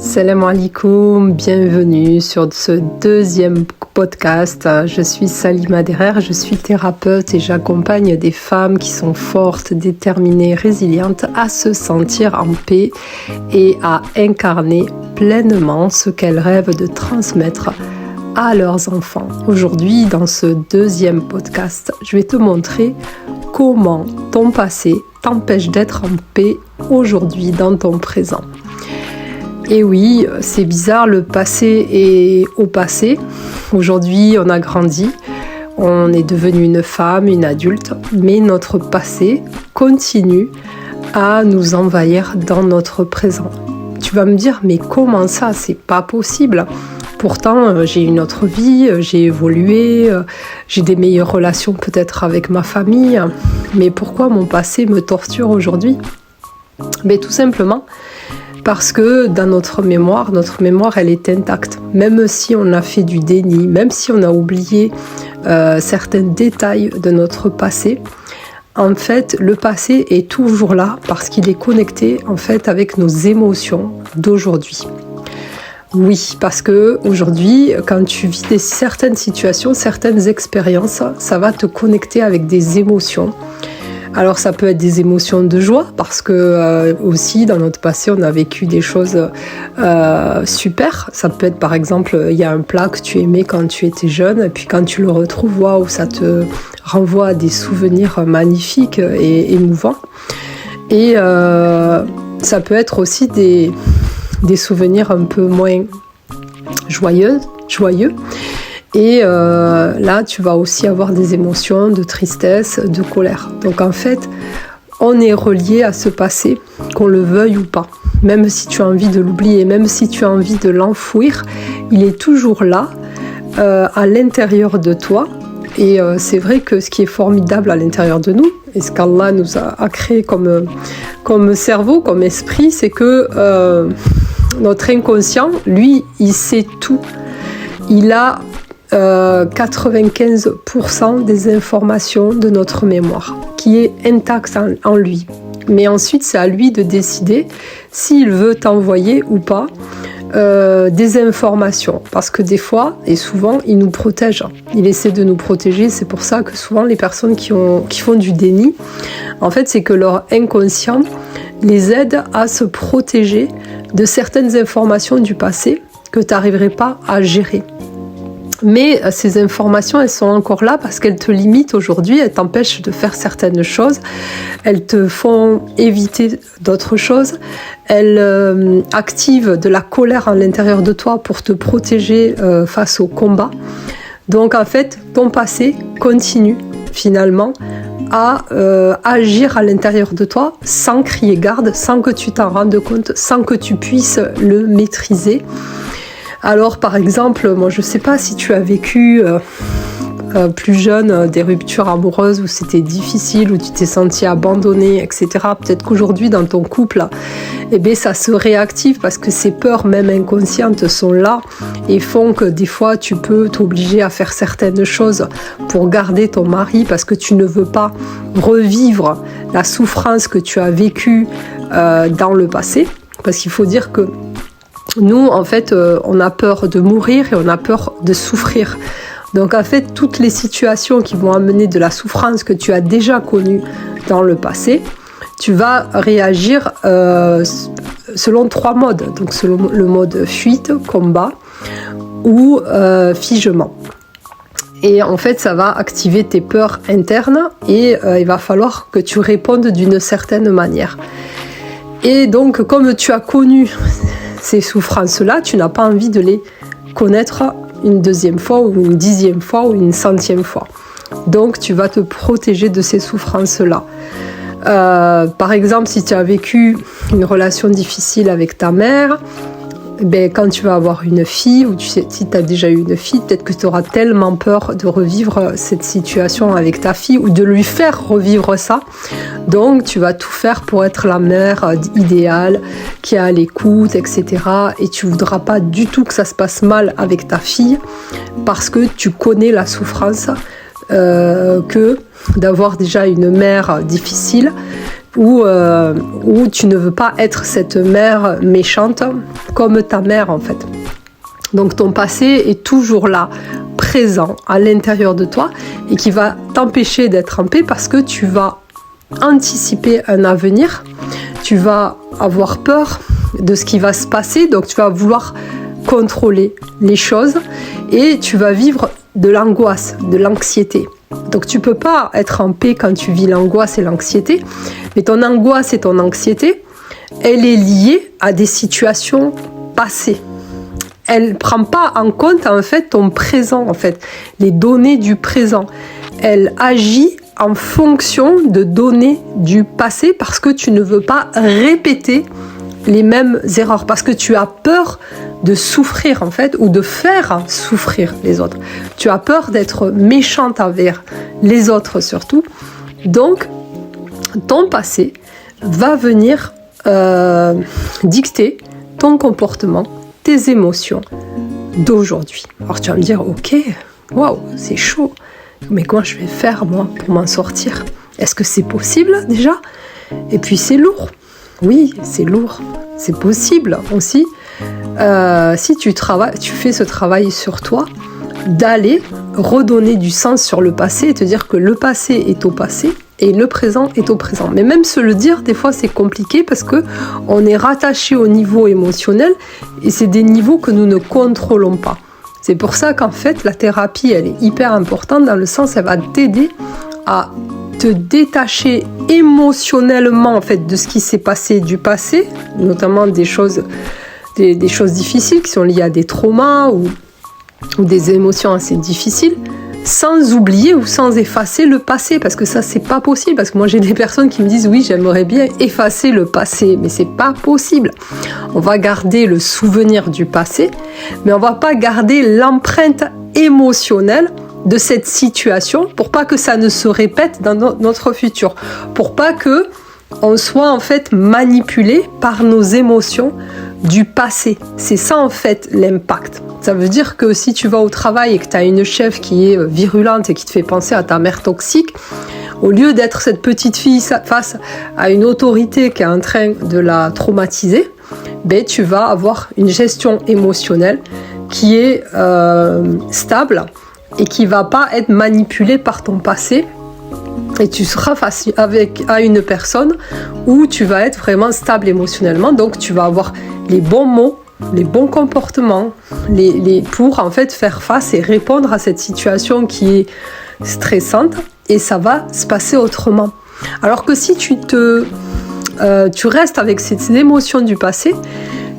Salam alaikum, bienvenue sur ce deuxième podcast. Je suis Salima Derer, je suis thérapeute et j'accompagne des femmes qui sont fortes, déterminées, résilientes à se sentir en paix et à incarner pleinement ce qu'elles rêvent de transmettre à leurs enfants. Aujourd'hui, dans ce deuxième podcast, je vais te montrer comment ton passé t'empêche d'être en paix aujourd'hui dans ton présent. Et oui, c'est bizarre, le passé est au passé. Aujourd'hui, on a grandi, on est devenu une femme, une adulte, mais notre passé continue à nous envahir dans notre présent. Tu vas me dire, mais comment ça? C'est pas possible. Pourtant, j'ai une autre vie, j'ai évolué, j'ai des meilleures relations peut-être avec ma famille, mais pourquoi mon passé me torture aujourd'hui? Mais tout simplement parce que dans notre mémoire elle est intacte. Même si on a fait du déni, même si on a oublié certains détails de notre passé, en fait, le passé est toujours là parce qu'il est connecté en fait avec nos émotions d'aujourd'hui. Oui, parce que aujourd'hui, quand tu vis certaines situations, certaines expériences, ça va te connecter avec des émotions. Alors ça peut être des émotions de joie parce que aussi dans notre passé on a vécu des choses super. Ça peut être par exemple il y a un plat que tu aimais quand tu étais jeune et puis quand tu le retrouves, waouh, ça te renvoie à des souvenirs magnifiques et émouvants. Et ça peut être aussi des souvenirs un peu moins joyeux. Et là, tu vas aussi avoir des émotions de tristesse, de colère. Donc en fait, on est relié à ce passé, qu'on le veuille ou pas. Même si tu as envie de l'oublier, même si tu as envie de l'enfouir, il est toujours là, à l'intérieur de toi. Et c'est vrai que ce qui est formidable à l'intérieur de nous, et ce qu'Allah nous a créé comme cerveau, comme esprit, c'est que notre inconscient, lui, il sait tout. Il a 95% des informations de notre mémoire qui est intacte en lui. Mais ensuite, c'est à lui de décider s'il veut t'envoyer ou pas des informations. Parce que des fois, et souvent, il nous protège. Il essaie de nous protéger. C'est pour ça que souvent, les personnes qui font du déni, en fait, c'est que leur inconscient les aide à se protéger de certaines informations du passé que tu n'arriverais pas à gérer. Mais ces informations, elles sont encore là parce qu'elles te limitent aujourd'hui, elles t'empêchent de faire certaines choses, elles te font éviter d'autres choses, elles activent de la colère à l'intérieur de toi pour te protéger face au combat. Donc en fait, ton passé continue finalement à agir à l'intérieur de toi sans crier garde, sans que tu t'en rendes compte, sans que tu puisses le maîtriser. Alors par exemple, moi je sais pas si tu as vécu plus jeune des ruptures amoureuses où c'était difficile, où tu t'es senti abandonné, etc. Peut-être qu'aujourd'hui dans ton couple, ça se réactive parce que ces peurs même inconscientes sont là et font que des fois tu peux t'obliger à faire certaines choses pour garder ton mari parce que tu ne veux pas revivre la souffrance que tu as vécue dans le passé. Parce qu'il faut dire que nous, en fait, on a peur de mourir et on a peur de souffrir. Donc, en fait, toutes les situations qui vont amener de la souffrance que tu as déjà connue dans le passé, tu vas réagir selon 3 modes. Donc, selon le mode fuite, combat ou figement. Et en fait, ça va activer tes peurs internes et il va falloir que tu répondes d'une certaine manière. Et donc, comme tu as connu ces souffrances-là, tu n'as pas envie de les connaître une deuxième fois ou une 10e fois ou une 100e fois. Donc, tu vas te protéger de ces souffrances-là. Par exemple, si tu as vécu une relation difficile avec ta mère, quand tu vas avoir une fille, ou si tu as déjà eu une fille, peut-être que tu auras tellement peur de revivre cette situation avec ta fille ou de lui faire revivre ça. Donc, tu vas tout faire pour être la mère idéale, qui est à l'écoute, etc. Et tu ne voudras pas du tout que ça se passe mal avec ta fille parce que tu connais la souffrance que d'avoir déjà une mère difficile, où tu ne veux pas être cette mère méchante comme ta mère en fait. Donc ton passé est toujours là, présent à l'intérieur de toi et qui va t'empêcher d'être en paix parce que tu vas anticiper un avenir, tu vas avoir peur de ce qui va se passer, donc tu vas vouloir contrôler les choses et tu vas vivre de l'angoisse, de l'anxiété. Donc tu peux pas être en paix quand tu vis l'angoisse et l'anxiété, mais ton angoisse et ton anxiété, elle est liée à des situations passées. Elle prend pas en compte en fait ton présent, en fait, les données du présent. Elle agit en fonction de données du passé parce que tu ne veux pas répéter les mêmes erreurs, parce que tu as peur de souffrir en fait, ou de faire souffrir les autres. Tu as peur d'être méchante envers les autres surtout. Donc, ton passé va venir dicter ton comportement, tes émotions d'aujourd'hui. Alors tu vas me dire, ok, waouh, c'est chaud, mais comment je vais faire moi pour m'en sortir? Est-ce que c'est possible déjà? Et puis c'est lourd. Oui, c'est lourd. C'est possible aussi. Si tu fais ce travail sur toi, d'aller redonner du sens sur le passé et te dire que le passé est au passé et le présent est au présent. Mais même se le dire, des fois, c'est compliqué parce que on est rattaché au niveau émotionnel et c'est des niveaux que nous ne contrôlons pas. C'est pour ça qu'en fait, la thérapie, elle est hyper importante dans le sens, elle va t'aider à te détacher émotionnellement en fait de ce qui s'est passé du passé, notamment des choses difficiles qui sont liées à des traumas ou des émotions assez difficiles, sans oublier ou sans effacer le passé, parce que ça c'est pas possible, parce que moi j'ai des personnes qui me disent oui, j'aimerais bien effacer le passé, mais c'est pas possible. On va garder le souvenir du passé, mais on va pas garder l'empreinte émotionnelle de cette situation pour pas que ça ne se répète dans notre futur, pour pas que on soit en fait manipulé par nos émotions du passé. C'est ça en fait l'impact. Ça veut dire que si tu vas au travail et que tu as une chef qui est virulente et qui te fait penser à ta mère toxique, au lieu d'être cette petite fille face à une autorité qui est en train de la traumatiser, ben, tu vas avoir une gestion émotionnelle qui est stable et qui va pas être manipulée par ton passé. Et tu seras face à une personne où tu vas être vraiment stable émotionnellement. Donc tu vas avoir les bons mots, les bons comportements pour en fait faire face et répondre à cette situation qui est stressante, et ça va se passer autrement. Alors que si tu restes avec ces émotions du passé,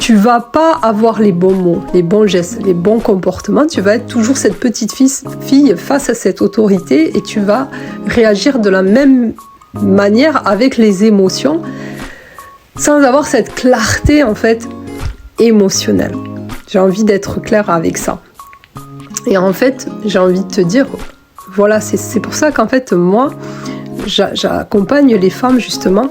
tu vas pas avoir les bons mots, les bons gestes, les bons comportements. Tu vas être toujours cette petite fille face à cette autorité et tu vas réagir de la même manière avec les émotions sans avoir cette clarté en fait émotionnelle. J'ai envie d'être claire avec ça. Et en fait, j'ai envie de te dire, voilà, c'est pour ça qu'en fait moi, j'accompagne les femmes justement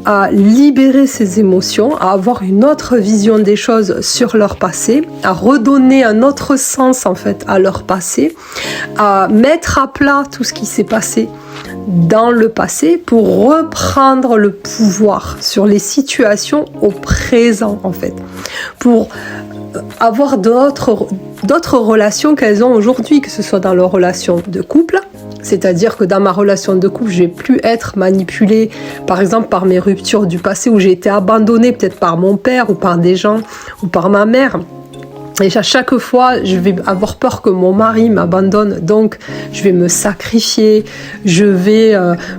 à libérer ces émotions, à avoir une autre vision des choses sur leur passé, à redonner un autre sens en fait à leur passé, à mettre à plat tout ce qui s'est passé dans le passé pour reprendre le pouvoir sur les situations au présent en fait, pour avoir d'autres relations qu'elles ont aujourd'hui, que ce soit dans leur relation de couple. C'est-à-dire que dans ma relation de couple, je vais plus être manipulée, par exemple, par mes ruptures du passé où j'ai été abandonnée peut-être par mon père ou par des gens ou par ma mère. Et à chaque fois, je vais avoir peur que mon mari m'abandonne, donc je vais me sacrifier, je vais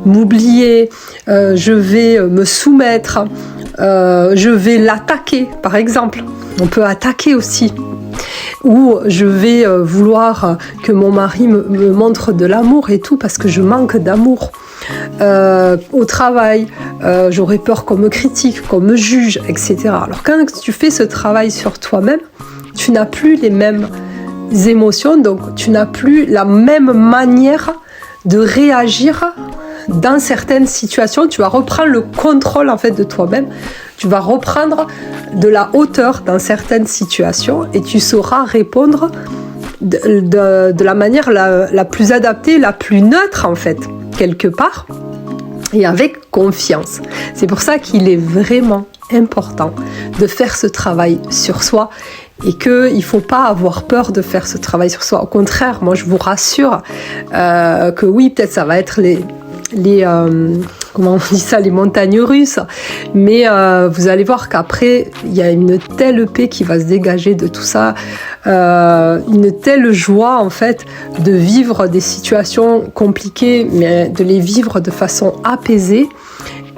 m'oublier, je vais me soumettre, je vais l'attaquer, par exemple. On peut attaquer aussi. Ou je vais vouloir que mon mari me montre de l'amour et tout parce que je manque d'amour. Au travail, j'aurais peur qu'on me critique, qu'on me juge, etc. Alors quand tu fais ce travail sur toi-même, tu n'as plus les mêmes émotions, donc tu n'as plus la même manière de réagir dans certaines situations. Tu vas reprendre le contrôle en fait de toi-même. Tu vas reprendre de la hauteur dans certaines situations et tu sauras répondre de la manière la plus adaptée, la plus neutre en fait, quelque part. et avec confiance. C'est pour ça qu'il est vraiment important de faire ce travail sur soi et qu'il ne faut pas avoir peur de faire ce travail sur soi. Au contraire, moi je vous rassure que oui, peut-être ça va être les comment on dit ça, les montagnes russes, mais vous allez voir qu'après il y a une telle paix qui va se dégager de tout ça, une telle joie en fait de vivre des situations compliquées, mais de les vivre de façon apaisée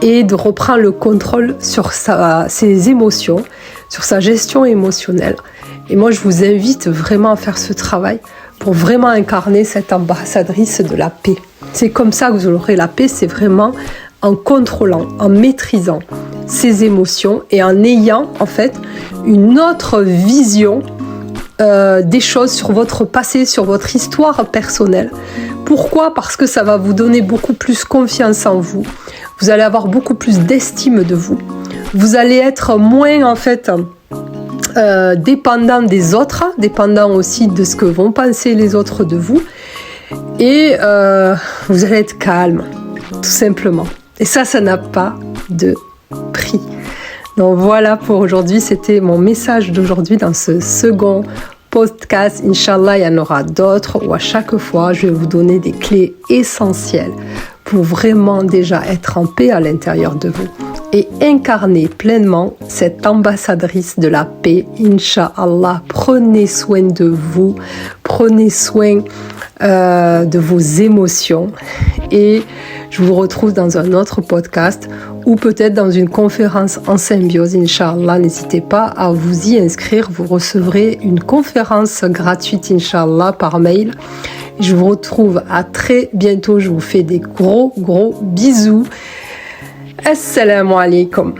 et de reprendre le contrôle sur ses émotions, sur sa gestion émotionnelle. Et moi je vous invite vraiment à faire ce travail pour vraiment incarner cette ambassadrice de la paix. C'est comme ça que vous aurez la paix, c'est vraiment en contrôlant, en maîtrisant ses émotions et en ayant en fait une autre vision des choses sur votre passé, sur votre histoire personnelle. Pourquoi ? Parce que ça va vous donner beaucoup plus confiance en vous. Vous allez avoir beaucoup plus d'estime de vous. Vous allez être moins en fait dépendant des autres, dépendant aussi de ce que vont penser les autres de vous. Et vous allez être calme, tout simplement. Et ça n'a pas de prix. Donc voilà pour aujourd'hui, c'était mon message d'aujourd'hui dans ce second podcast. Inch'Allah, il y en aura d'autres où à chaque fois, je vais vous donner des clés essentielles pour vraiment déjà être en paix à l'intérieur de vous et incarner pleinement cette ambassadrice de la paix. Inch'Allah, prenez soin de vous, prenez soin de vos émotions et je vous retrouve dans un autre podcast ou peut-être dans une conférence en symbiose. Inch'Allah, n'hésitez pas à vous y inscrire. Vous recevrez une conférence gratuite, Inch'Allah, par mail. Je vous retrouve à très bientôt. Je vous fais des gros bisous. Assalamu alaikum.